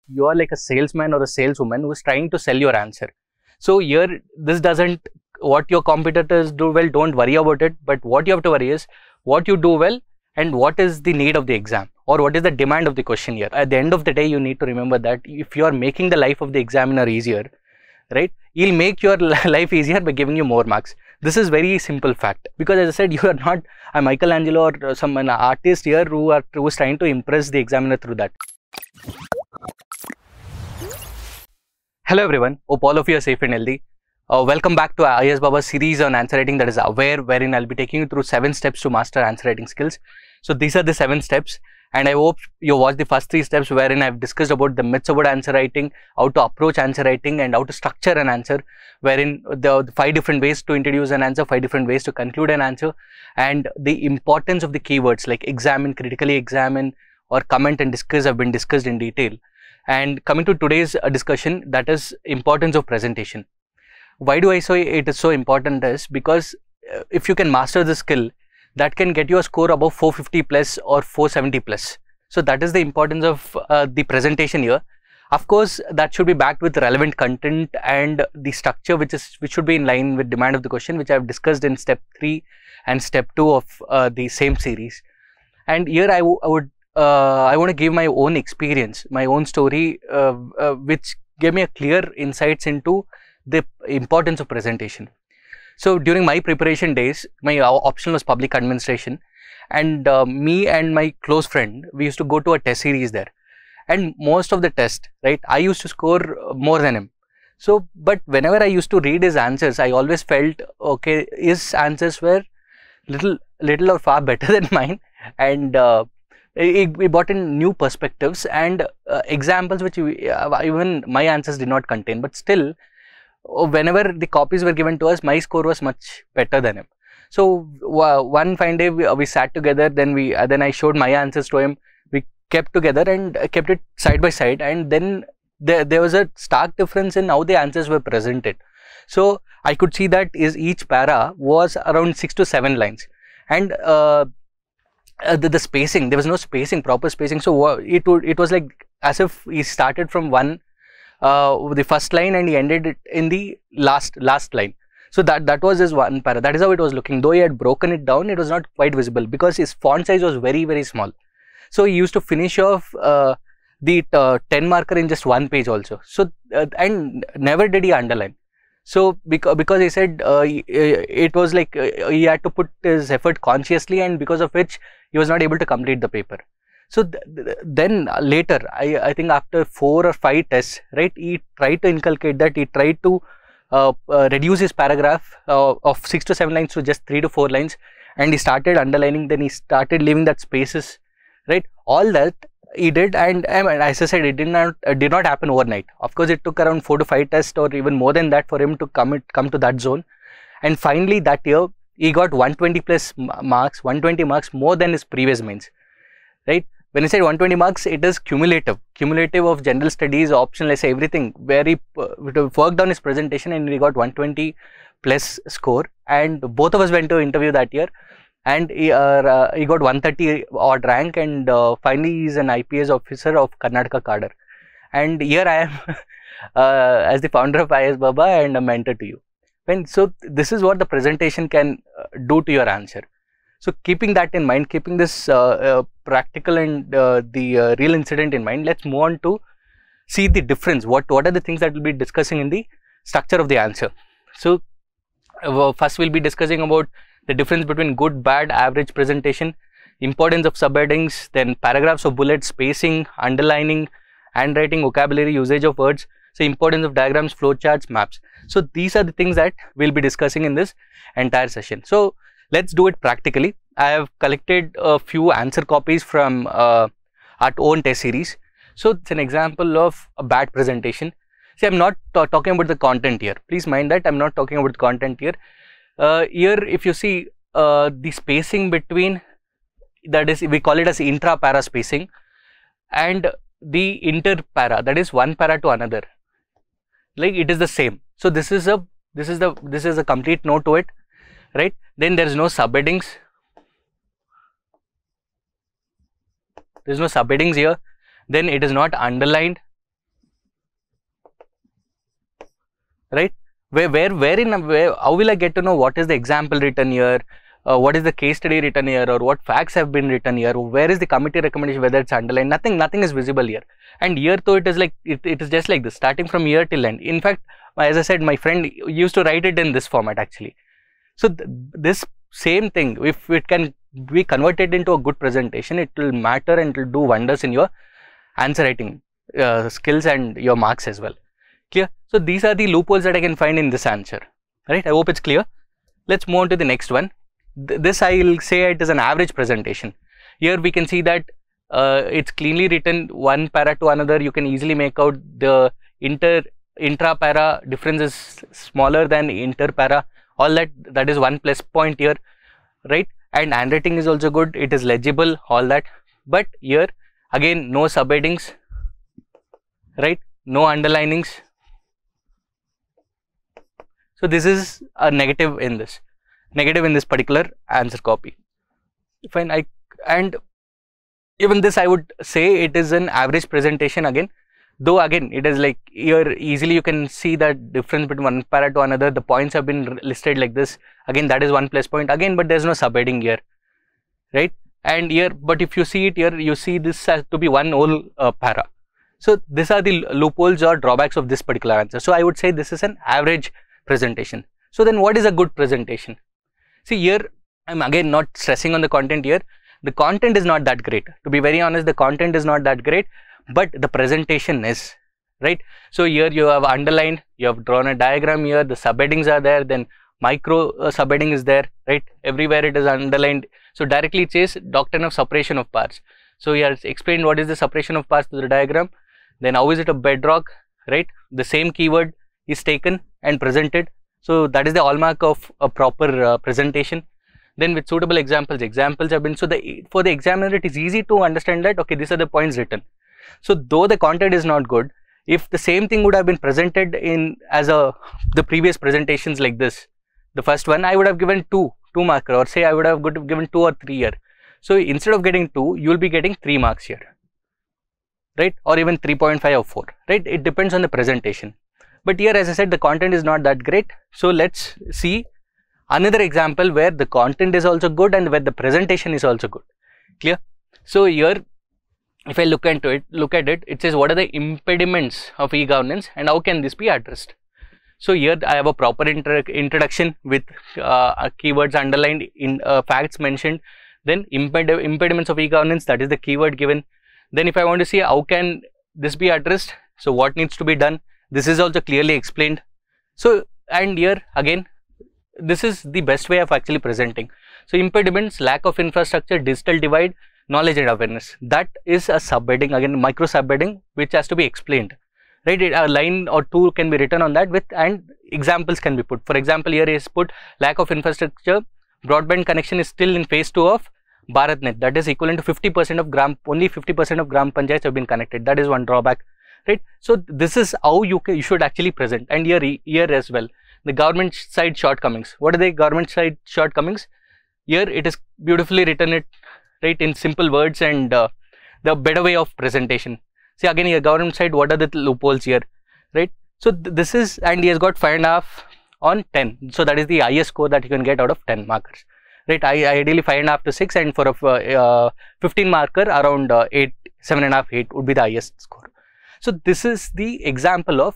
you are like a salesman or a saleswoman who is trying to sell your answer. So here, this doesn't, what your competitors do well, don't worry about it, but what you have to worry is what you do well and what is the need of the exam, or what is the demand of the question here. At the end of the day, you need to remember that if you are making the life of the examiner easier, right, he'll make your life easier by giving you more marks. This is very simple fact, because as I said, you are not a Michelangelo or an artist here who is trying to impress the examiner through that. Hello everyone, hope all of you are safe and healthy. Welcome back to IAS Baba series on answer writing, that is Aware, wherein I'll be taking you through 7 steps to master answer writing skills. So these are the 7 steps, and I hope you watched the first 3 steps wherein I've discussed about the myths about answer writing, how to approach answer writing and how to structure an answer, wherein the 5 different ways to introduce an answer, 5 different ways to conclude an answer, and the importance of the keywords like examine, critically examine, or comment and discuss have been discussed in detail. And coming to today's discussion, that is importance of presentation. Why do I say it is so important is because if you can master the skill, that can get you a score above 450 plus or 470 plus. So that is the importance of the presentation here. Of course, that should be backed with relevant content and the structure which should be in line with demand of the question, which I have discussed in step 3 and step 2 of the same series. And here I want to give my own experience, my own story, which gave me a clear insights into the importance of presentation. So during my preparation days, my option was public administration, and me and my close friend, we used to go to a test series there, and most of the test, right, I used to score more than him. So, but whenever I used to read his answers, I always felt, okay, his answers were little or far better than mine, and we brought in new perspectives and examples which even my answers did not contain, but still, whenever the copies were given to us, my score was much better than him. So one fine day we sat together, then I showed my answers to him. We kept together and kept it side by side, and then there was a stark difference in how the answers were presented. So I could see that each para was around 6 to 7 lines, and the spacing, there was no spacing, proper spacing. So it was like as if he started from the first line and he ended it in the last line. So that was his one para. That is how it was looking. Though he had broken it down, it was not quite visible because his font size was very, very small. So he used to finish off the 10 marker in just 1 page also. So and never did he underline. So because he said it was like he had to put his effort consciously, and because of which he was not able to complete the paper. So then later, I think after 4 or 5 tests, right, he tried to inculcate that. He tried to reduce his paragraph of 6 to 7 lines to just 3 to 4 lines, and he started underlining. Then he started leaving that spaces, right? All that he did, and as I said, it did not happen overnight. Of course, it took around 4 to 5 tests or even more than that for him to come to that zone. And finally, that year he got 120 plus marks, 120 marks more than his previous mains, right? When I said 120 marks, it is cumulative of general studies, optional essay, everything, where he worked on his presentation and he got 120 plus score. And both of us went to interview that year, and he got 130 odd rank, and finally he is an IPS officer of Karnataka cadre. And here I am as the founder of IAS Baba and a mentor to you. So this is what the presentation can do to your answer. So keeping that in mind, keeping this practical and the real incident in mind, let's move on to see the difference. What are the things that we'll be discussing in the structure of the answer. So first we'll be discussing about the difference between good, bad, average presentation, importance of subheadings, then paragraphs of bullets, spacing, underlining, handwriting, vocabulary, usage of words, so importance of diagrams, flowcharts, maps. So these are the things that we'll be discussing in this entire session. So let's do it practically. I have collected a few answer copies from our own test series. So it's an example of a bad presentation. See, I'm not talking about the content here. Please mind that I'm not talking about the content here. Here, if you see the spacing between, that is, we call it as intra-para spacing, and the inter-para, that is one para to another, like it is the same. So this is a complete no to it, right? Then there is no subheadings. There is no subheadings here. Then it is not underlined. right? How will I get to know what is the example written here, what is the case study written here, or what facts have been written here, where is the committee recommendation, whether it's underlined? Nothing is visible here. And here though, it is like, it is just like this, starting from here till end. In fact, as I said, my friend used to write it in this format actually. So this same thing, if it can be converted into a good presentation, it will matter and it will do wonders in your answer writing skills and your marks as well. Clear? So these are the loopholes that I can find in this answer, right? I hope it's clear. Let's move on to the next one. This I will say it is an average presentation. Here we can see that it's cleanly written, one para to another. You can easily make out the intra-para difference is smaller than inter-para. All that is one plus point here, right? And handwriting is also good. It is legible, all that. But here again, no subheadings, right? No underlinings. So this is a negative in this particular answer copy. Fine. And even this I would say it is an average presentation again. Though again it is like here easily you can see that difference between one para to another. The points have been listed like this. Again that is one plus point again, but there is no subheading here, right? And here, but if you see it here, you see this has to be one whole para. So these are the loopholes or drawbacks of this particular answer. So I would say this is an average presentation. So then what is a good presentation? See here, I'm again not stressing on the content here. The content is not that great. To be very honest, the content is not that great, but the presentation is, right? So here you have underlined, you have drawn a diagram here, the subheadings are there, then micro subheading is there, right? Everywhere it is underlined. So directly it says doctrine of separation of parts. So here it's explained what is the separation of parts to the diagram, then how is it a bedrock, right? The same keyword is taken and presented. So that is the hallmark of a proper presentation. Then with suitable examples have been, so for the examiner it is easy to understand that, okay, these are the points written. So though the content is not good, if the same thing would have been presented in as the previous presentations like this, the first one I would have given two marker, or say I would have given 2 or 3 here. So instead of getting 2, you will be getting 3 marks here, right? Or even 3.5 or 4, right? It depends on the presentation. But here, as I said, the content is not that great. So let's see another example where the content is also good and where the presentation is also good. Clear? So here, if I look at it, it says what are the impediments of e-governance and how can this be addressed? So here I have a proper introduction with keywords underlined, in facts mentioned, then impediments of e-governance, that is the keyword given. Then if I want to see how can this be addressed, so what needs to be done, this is also clearly explained. So, and here again, this is the best way of actually presenting. So impediments, lack of infrastructure, digital divide, knowledge and awareness, that is a subheading, again micro subheading, which has to be explained, right? A line or two can be written on that with, and examples can be put. For example, here is put lack of infrastructure, broadband connection is still in phase 2 of BharatNet, that is equivalent to 50% of only 50% of gram panchayats have been connected. That is one drawback, right? So this is how you should actually present. And here as well, the government side shortcomings. What are the government side shortcomings? Here it is beautifully written it, right, in simple words and the better way of presentation. See again here, government side, what are the loopholes here, right? So this is, and he has got 5.5 on 10. So that is the highest score that you can get out of 10 markers, right? Ideally 5.5 to 6, and for a 15 marker around 8, 7.5, 8 would be the highest score. So this is the example of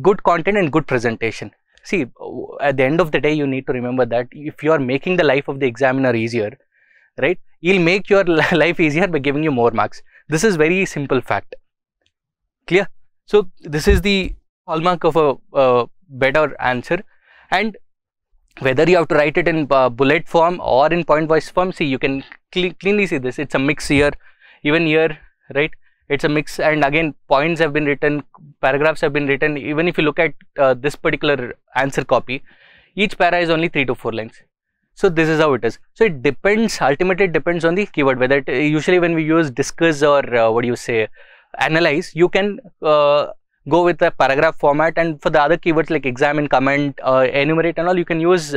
good content and good presentation. See, at the end of the day, you need to remember that if you are making the life of the examiner easier, right, he'll make your life easier by giving you more marks. This is very simple fact. Clear? So this is the hallmark of a better answer. And whether you have to write it in bullet form or in point wise form, see, you can cleanly see this. It's a mix here, even here, right? It's a mix, and again points have been written, paragraphs have been written. Even if you look at this particular answer copy, each para is only 3 to 4 lines. So this is how it is. So it depends, ultimately it depends on the keyword, whether it, usually when we use discuss or analyze, you can go with a paragraph format, and for the other keywords like examine, comment, enumerate and all, you can use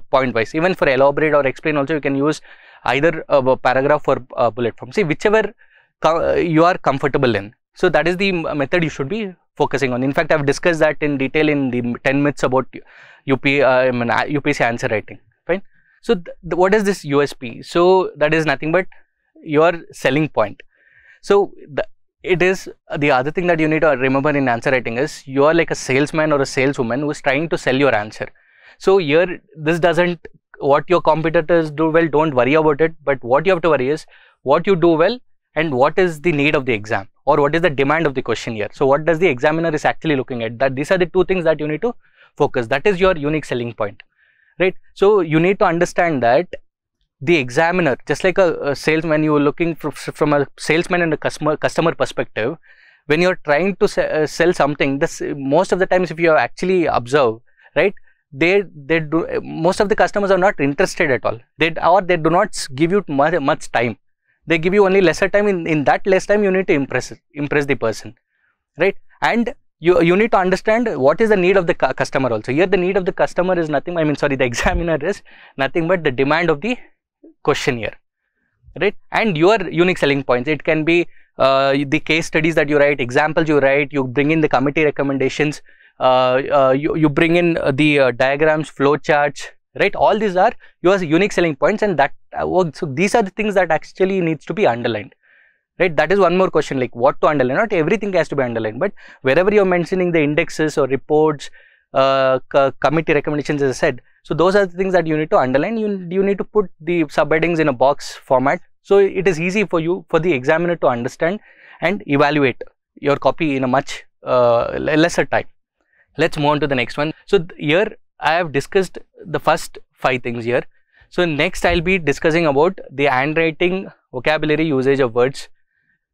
point wise. Even for elaborate or explain also, you can use either a paragraph or bullet form. See, whichever you are comfortable in. So that is the method you should be focusing on. In fact, I've discussed that in detail in the 10 myths about UPSC answer writing. Fine. So what is this USP? So that is nothing but your selling point. So it is the other thing that you need to remember in answer writing is you are like a salesman or a saleswoman who is trying to sell your answer. So here this doesn't, what your competitors do well, don't worry about it, but what you have to worry is what you do well and what is the need of the exam, or what is the demand of the question here. So what does the examiner is actually looking at, that these are the two things that you need to focus. That is your unique selling point, right? So you need to understand that the examiner, just like a salesman, you are looking from a salesman and a customer perspective. When you are trying to sell something, this most of the times, if you actually observe, right, they do, most of the customers are not interested at all. They do not give you much time. They give you only lesser time. In that less time, you need to impress the person, right? And you need to understand what is the need of the customer also. Here the need of the customer is nothing, the examiner is nothing but the demand of the question here, right? And your unique selling points, it can be the case studies that you write, examples you write, you bring in the committee recommendations, you bring in the diagrams, flow charts, right? All these are your unique selling points, and that so these are the things that actually needs to be underlined, right? That is one more question, like what to underline. Not everything has to be underlined, but wherever you're mentioning the indexes or reports, committee recommendations, as I said, so those are the things that you need to underline. You need to put the subheadings in a box format, so it is easy for the examiner to understand and evaluate your copy in a much lesser time. Let's move on to the next one. So here I have discussed the first 5 things here. So next I'll be discussing about the handwriting, vocabulary, usage of words.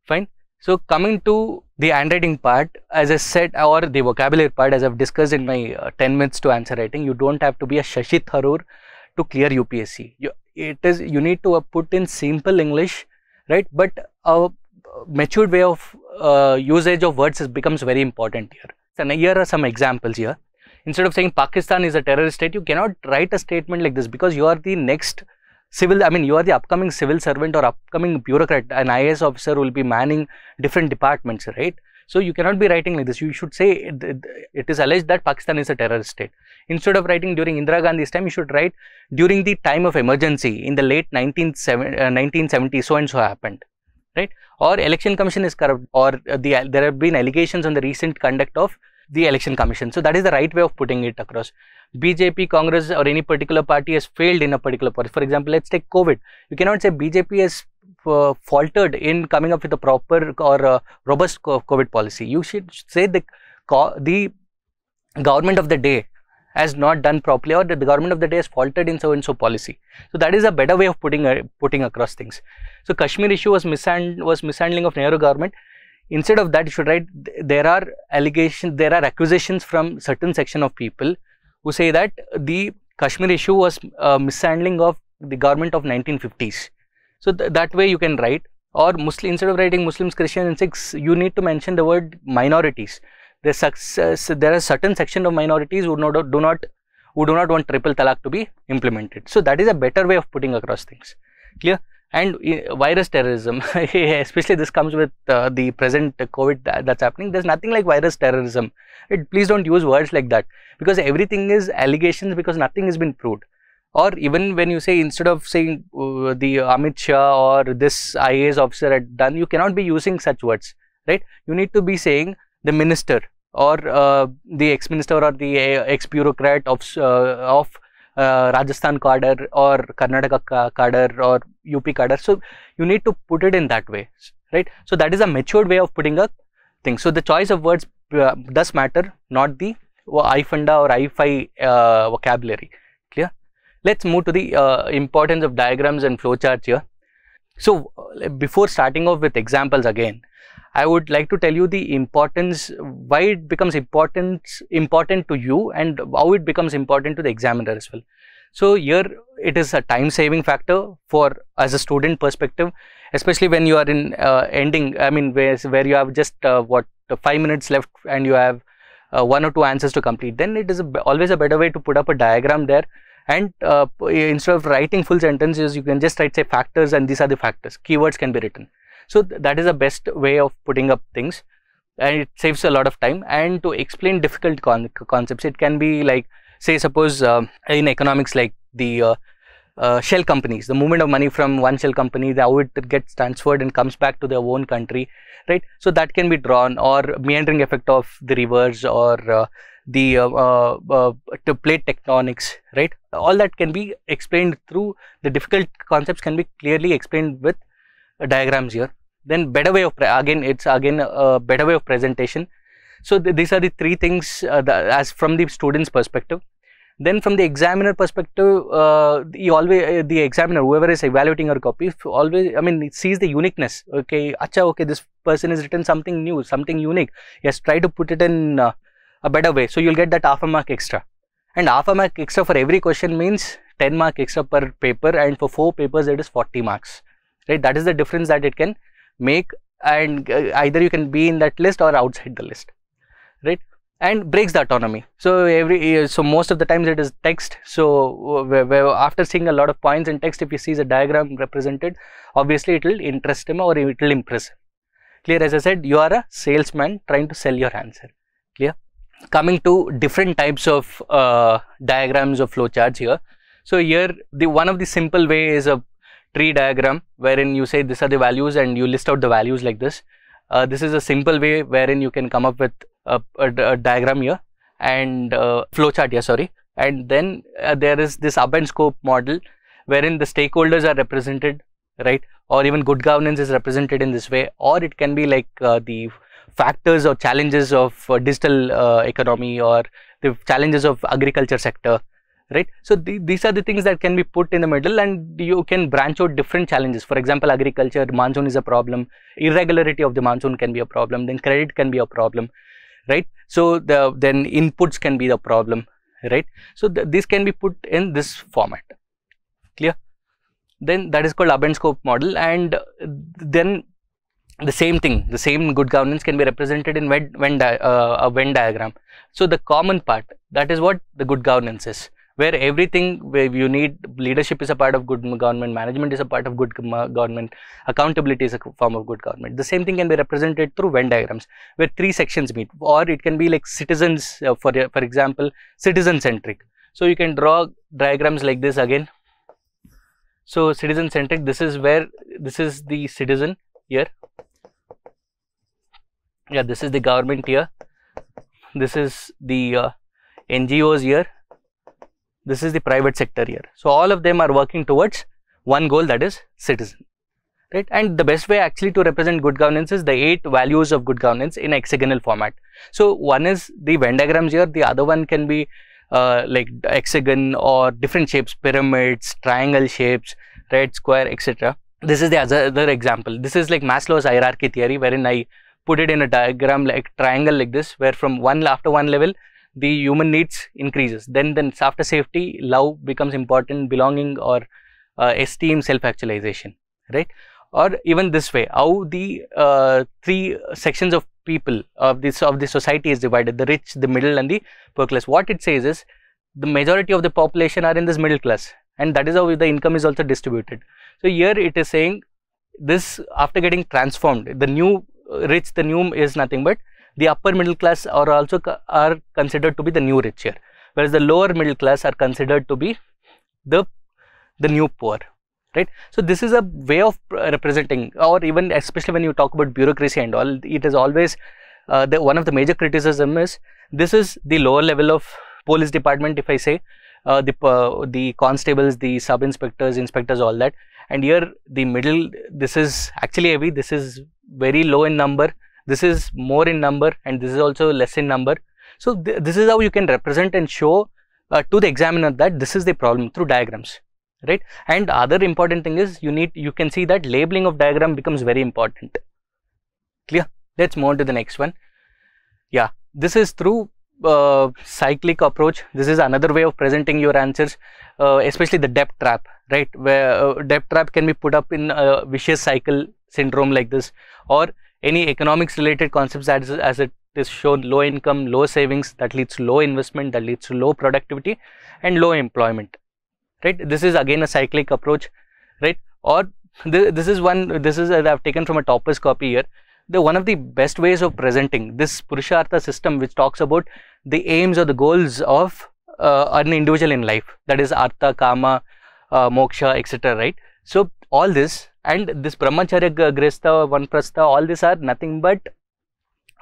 Fine. So coming to the handwriting part, as I said, or the vocabulary part, as I've discussed in my 10 myths to answer writing, you don't have to be a Shashi Tharoor to clear UPSC. You need to put in simple English, right? But a matured way of usage of words becomes very important here. And here are some examples here. Instead of saying Pakistan is a terrorist state, you cannot write a statement like this, because you are the next you are the upcoming civil servant or upcoming bureaucrat. An IAS officer will be manning different departments, right? So you cannot be writing like this. You should say it is alleged that Pakistan is a terrorist state. Instead of writing during Indira Gandhi's time, you should write during the time of emergency in the late 1970s, so and so happened, right? Or election commission is corrupt, or there have been allegations on the recent conduct of the election commission. So that is the right way of putting it across. BJP, Congress, or any particular party has failed in a particular part. For example, let's take COVID. You cannot say BJP has faltered in coming up with a proper or robust COVID policy. You should say the government of the day has not done properly, or the government of the day has faltered in so and so policy. So that is a better way of putting across things. So Kashmir issue was mishandling of Nehru government. Instead of that, you should write there are accusations from certain section of people who say that the Kashmir issue was mishandling of the government of 1950s. So that way you can write. Or Muslim, instead of writing Muslims, Christians and Sikhs, you need to mention the word minorities. There are certain section of minorities who do not want triple talaq to be implemented. So that is a better way of putting across things. Clear? And virus terrorism, especially this comes with the present COVID that's happening. There's nothing like virus terrorism. Please don't use words like that, because everything is allegations, because nothing has been proved. Or even when you say, instead of saying the Amit Shah or this IAS officer had done, you cannot be using such words, right? You need to be saying the minister, or the ex-minister, or the ex-bureaucrat of Rajasthan cadre, or Karnataka cadre, or UP cadre. So you need to put it in that way, right? So that is a matured way of putting a thing. So the choice of words does matter, not the I-Funda or I-Fi vocabulary. Clear? Let's move to the importance of diagrams and flowcharts here. So before starting off with examples again, I would like to tell you the importance, why it becomes important to you, and how it becomes important to the examiner as well. So here it is a time saving factor for as a student perspective, especially when you are in ending, where you have just 5 minutes left and you have 1 or 2 answers to complete. Then it is always a better way to put up a diagram there, and instead of writing full sentences, you can just write, say, factors, and these are the factors. Keywords can be written. So that is the best way of putting up things. and it saves a lot of time. And to explain difficult concepts, it can be like, say suppose in economics, like the shell companies, the movement of money from one shell company, how it gets transferred and comes back to their own country, right? So that can be drawn, or meandering effect of the rivers, or to plate tectonics, right? All that can be explained through the difficult concepts, can be clearly explained with diagrams here. Then better way of it's again a better way of presentation. So these are the three things as from the student's perspective. Then from the examiner perspective, the examiner, whoever is evaluating your copy, always, I mean, it sees the uniqueness. Okay, okay, this person has written something new, something unique. Yes, try to put it in a better way. So you'll get that half a mark extra. And half a mark extra for every question means 10 mark extra per paper, and for 4 papers it is 40 marks. Right? That is the difference that it can make, and either you can be in that list or outside the list. Right? And breaks the autonomy. So so most of the times it is text. So after seeing a lot of points in text, if he sees a diagram represented, obviously it will interest him or it will impress him. Clear? As I said, you are a salesman trying to sell your answer. Clear? Coming to different types of diagrams of flowcharts here. So here one of the simple way is a tree diagram, wherein you say these are the values and you list out the values like this. This is a simple way wherein you can come up with a diagram here, and flowchart here, sorry. And then there is this hub and spoke model, wherein the stakeholders are represented, right? Or even good governance is represented in this way, or it can be like the factors or challenges of digital economy, or the challenges of agriculture sector, right? So these are the things that can be put in the middle, and you can branch out different challenges. For example, agriculture, monsoon is a problem, irregularity of the monsoon can be a problem, then credit can be a problem, right? So then inputs can be the problem, right? So this can be put in this format. Clear? Then that is called hub and spoke model. And then the same thing, the same good governance can be represented in a Venn diagram. So the common part, that is what the good governance is, where everything, where you need leadership is a part of good government, management is a part of good government, accountability is a form of good government. The same thing can be represented through Venn diagrams, where 3 sections meet, or it can be like citizens, for example, citizen centric. So you can draw diagrams like this again. So citizen centric, this is where, this is the citizen here. Yeah, this is the government here. This is the NGOs here. This is the private sector here. So all of them are working towards one goal, that is citizen, right? And the best way actually to represent good governance is the 8 values of good governance in hexagonal format. So one is the Venn diagrams here. The other one can be like hexagon or different shapes, pyramids, triangle shapes, right, square, etc. This is the other example. This is like Maslow's hierarchy theory, wherein I put it in a diagram like triangle like this, where from after one level the human needs increases, then after safety, love becomes important, belonging, or esteem, self-actualization, right? Or even this way, how the 3 sections of people of the society is divided: the rich, the middle, and the poor class. What it says is the majority of the population are in this middle class, and that is how the income is also distributed. So here it is saying this, after getting transformed, the new rich, the new is nothing but the upper middle class are also considered to be the new rich here, whereas the lower middle class are considered to be the new poor, right? So this is a way of representing, or even especially when you talk about bureaucracy and all, it is always one of the major criticism is this is the lower level of police department, if I say the constables, the sub inspectors, inspectors, all that, and here the middle, this is actually heavy, this is very low in number, this is more in number, and this is also less in number. So this is how you can represent and show to the examiner that this is the problem through diagrams, right? And other important thing is you can see that labeling of diagram becomes very important. Clear? Let's move on to the next one. Yeah, this is through cyclic approach. This is another way of presenting your answers, especially the debt trap, right? Where debt trap can be put up in a vicious cycle syndrome like this, or any economics related concepts as it is shown: low income, low savings, that leads to low investment, that leads to low productivity and low employment, right? This is again a cyclic approach, right? Or this is I have taken from a topper's copy here, one of the best ways of presenting this Purushartha system, which talks about the aims or the goals of an individual in life, that is Artha, Kama, Moksha, etc. Right? So all this and this Brahmacharya, Grihastha, Vanprastha, all these are nothing but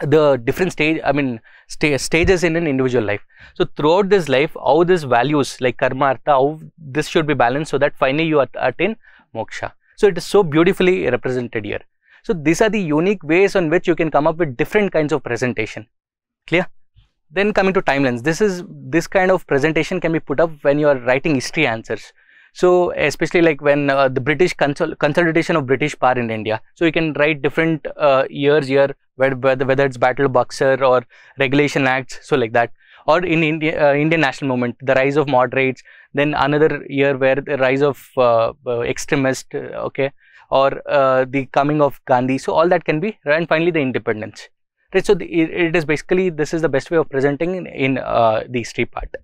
the different stages in an individual life. So throughout this life, how these values like karma, artha, how this should be balanced so that finally you attain moksha. So it is so beautifully represented here. So these are the unique ways on which you can come up with different kinds of presentation. Clear? Then coming to timelines, this kind of presentation can be put up when you are writing history answers. So especially like when the British consolidation of British power in India. So you can write different years here, whether it's Battle of Buxar or Regulation Acts, so like that. Or in India, Indian national movement, the rise of moderates, then another year where the rise of extremists, okay, or the coming of Gandhi. So all that can be, and finally the independence. Right, so it is basically, this is the best way of presenting in the history part.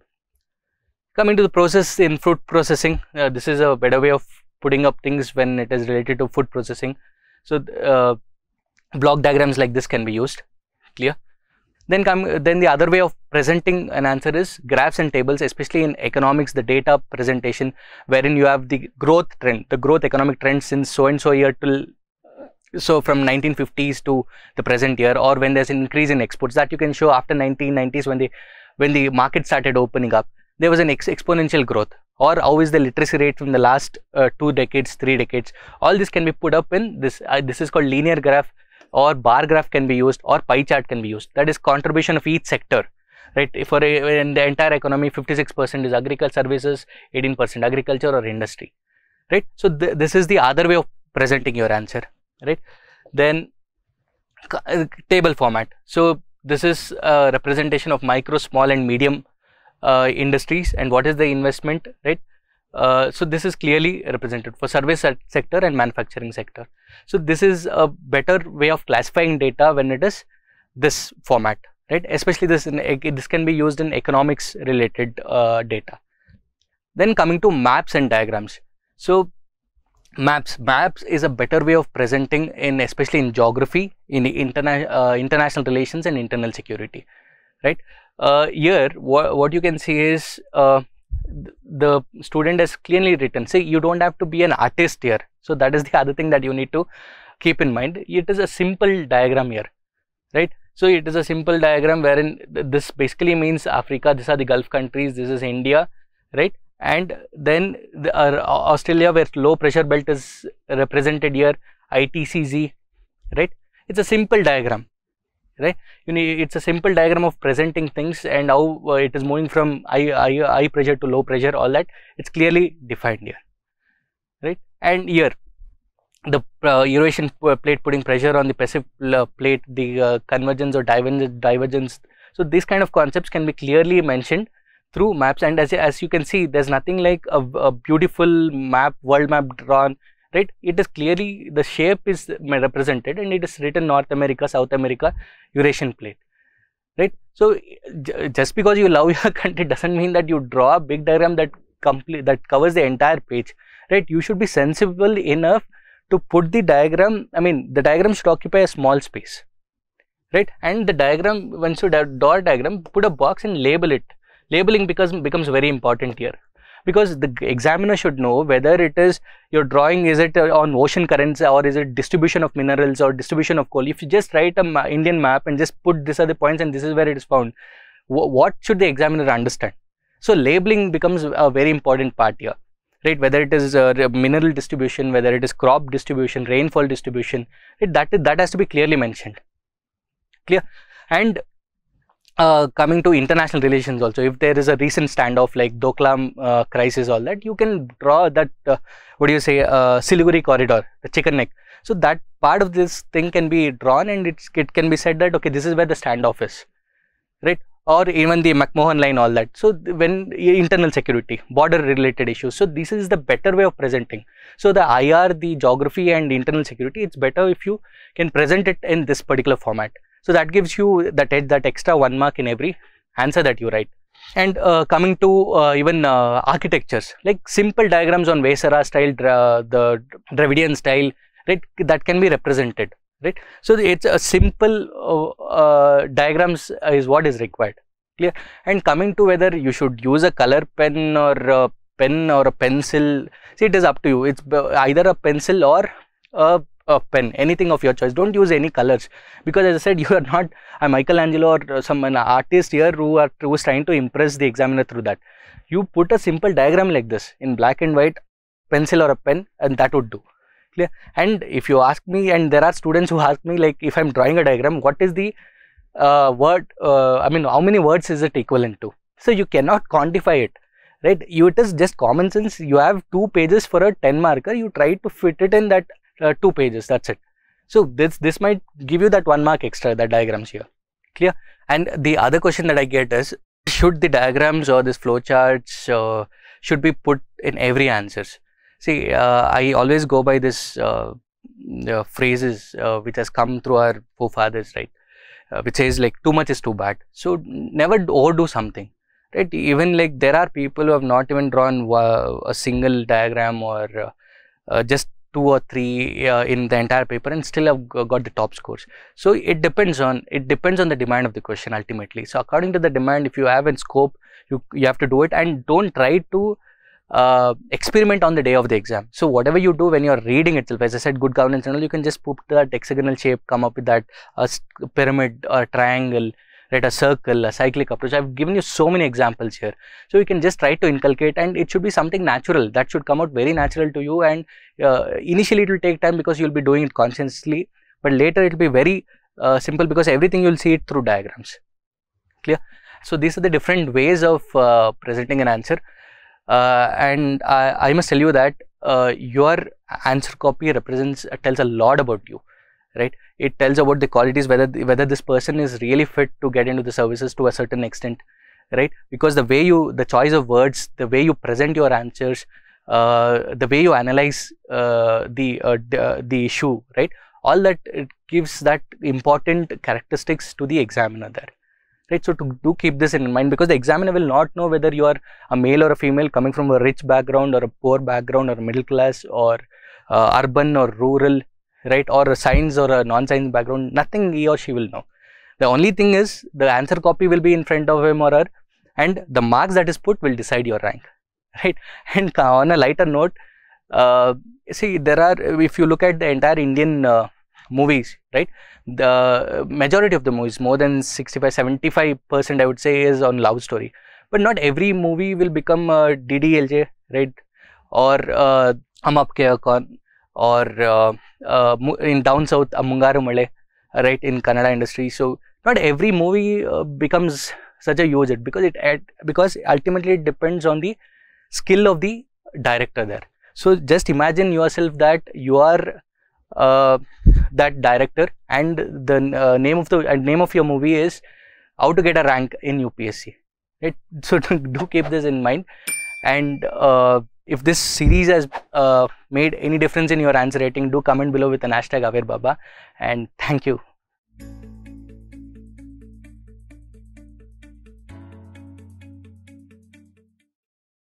Coming to the process in food processing, this is a better way of putting up things when it is related to food processing. So block diagrams like this can be used. Clear? Then the other way of presenting an answer is graphs and tables, especially in economics, the data presentation, wherein you have the growth trend, the growth economic trend since so and so year till so from 1950s to the present year, or when there's an increase in exports that you can show after 1990s when the market started opening up, there was an exponential growth, or how is the literacy rate from the last 2 decades, 3 decades. All this can be put up in this. This is called linear graph, or bar graph can be used, or pie chart can be used. That is contribution of each sector, right? For in the entire economy, 56% is agriculture, services, 18% agriculture or industry, right? So this is the other way of presenting your answer, right? Then table format. So this is a representation of micro, small and medium industries and what is the investment, right? So this is clearly represented for service sector and manufacturing sector. So this is a better way of classifying data when it is this format, right? Especially this can be used in economics related data. Then coming to maps and diagrams. So maps is a better way of presenting in, especially in geography, in international relations and internal security, right? Here what you can see is the student has clearly written. See, you don't have to be an artist here. So that is the other thing that you need to keep in mind. It is a simple diagram here, right? So it is a simple diagram wherein this basically means Africa, these are the Gulf countries, this is India, right? And then Australia, where low pressure belt is represented here, ITCZ, right? It's a simple diagram, right? It's a simple diagram of presenting things and how it is moving from high pressure to low pressure, all that it's clearly defined here, right? And here the Eurasian plate putting pressure on the Pacific plate, the convergence or divergence. So these kind of concepts can be clearly mentioned through maps. And as you can see, there's nothing like a beautiful map, world map drawn, right? It is clearly, the shape is represented and it is written North America, South America, Eurasian plate, right? So just because you love your country doesn't mean that you draw a big diagram that covers the entire page, right? You should be sensible enough to put the diagram, the diagram should occupy a small space, right? And the diagram, once you draw a diagram, put a box and label it. Labeling becomes very important here, because the examiner should know whether it is your drawing, is it on ocean currents, or is it distribution of minerals or distribution of coal. If you just write an Indian map and just put these are the points and this is where it is found, what should the examiner understand? So labeling becomes a very important part here, right? Whether it is mineral distribution, whether it is crop distribution, rainfall distribution, right? That has to be clearly mentioned. Clear? And coming to international relations also, if there is a recent standoff like Doklam crisis, all that, you can draw that, Siliguri corridor, the chicken neck. So that part of this thing can be drawn and it can be said that, okay, this is where the standoff is, right? Or even the McMahon line, all that. So when internal security, border related issues. So this is the better way of presenting. So the IR, the geography and internal security, it's better if you can present it in this particular format. So that gives you that extra 1 mark in every answer that you write. And coming to even architectures, like simple diagrams on Vesara style, the Dravidian style, right? That can be represented. right? So it's a simple diagrams is what is required, clear? And coming to whether you should use a color pen or a pencil, see, it is up to you. It's either a pencil or a pen, anything of your choice. Don't use any colors, because as I said, you are not a Michelangelo or an artist here who is trying to impress the examiner through that. You put a simple diagram like this in black and white, pencil or a pen, and that would do, clear? And if you ask me, and there are students who ask me, like, if I'm drawing a diagram, what is the word, I mean, how many words is it equivalent to? So you cannot quantify it, right? It is just common sense. You have 2 pages for a 10 marker, you try to fit it in that 2 pages, that's it. So this might give you that 1 mark extra, that diagrams here, clear? And the other question that I get is, should the diagrams or this flowcharts should be put in every answers? See, I always go by this phrases which has come through our forefathers, right? Which says, like, too much is too bad. So never overdo something, right? Even like there are people who have not even drawn a single diagram or just 2 or 3 in the entire paper and still have got the top scores. So it depends on the demand of the question ultimately. So according to the demand, if you have in scope, you have to do it, and don't try to experiment on the day of the exam. So whatever you do when you are reading itself, as I said, good governance and all, you can just put that hexagonal shape, come up with that pyramid, a triangle, right, a circle, a cyclic approach. I've given you so many examples here, so you can just try to inculcate, and it should be something natural that should come out very natural to you. And initially it will take time because you'll be doing it consciously, but later it will be very simple, because everything you'll see it through diagrams, clear? So these are the different ways of presenting an answer. And I must tell you that your answer copy tells a lot about you, right? It tells about the qualities, whether this person is really fit to get into the services to a certain extent, right? Because the choice of words, the way you present your answers, the way you analyze the issue, right? All that, it gives that important characteristics to the examiner there. Right, so do keep this in mind, because the examiner will not know whether you are a male or a female, coming from a rich background or a poor background, or a middle class, or urban or rural, right, or a science or a non-science background. Nothing he or she will know. The only thing is, the answer copy will be in front of him or her, and the marks that is put will decide your rank, right? And on a lighter note, see, if you look at the entire Indian movies, right, the majority of the movies, more than 65-75%, I would say, is on love story. But not every movie will become DDLJ, right, or Hum Aapke Kaun, or in down south, Mungaru Male, right, in Kannada industry. So not every movie becomes such a huge hit, because ultimately it depends on the skill of the director there. So just imagine yourself that you are that director, and the name of your movie is How to Get a Rank in UPSC, right? So do keep this in mind. And if this series has made any difference in your answer writing, do comment below with an hashtag AwareBaba, and thank you.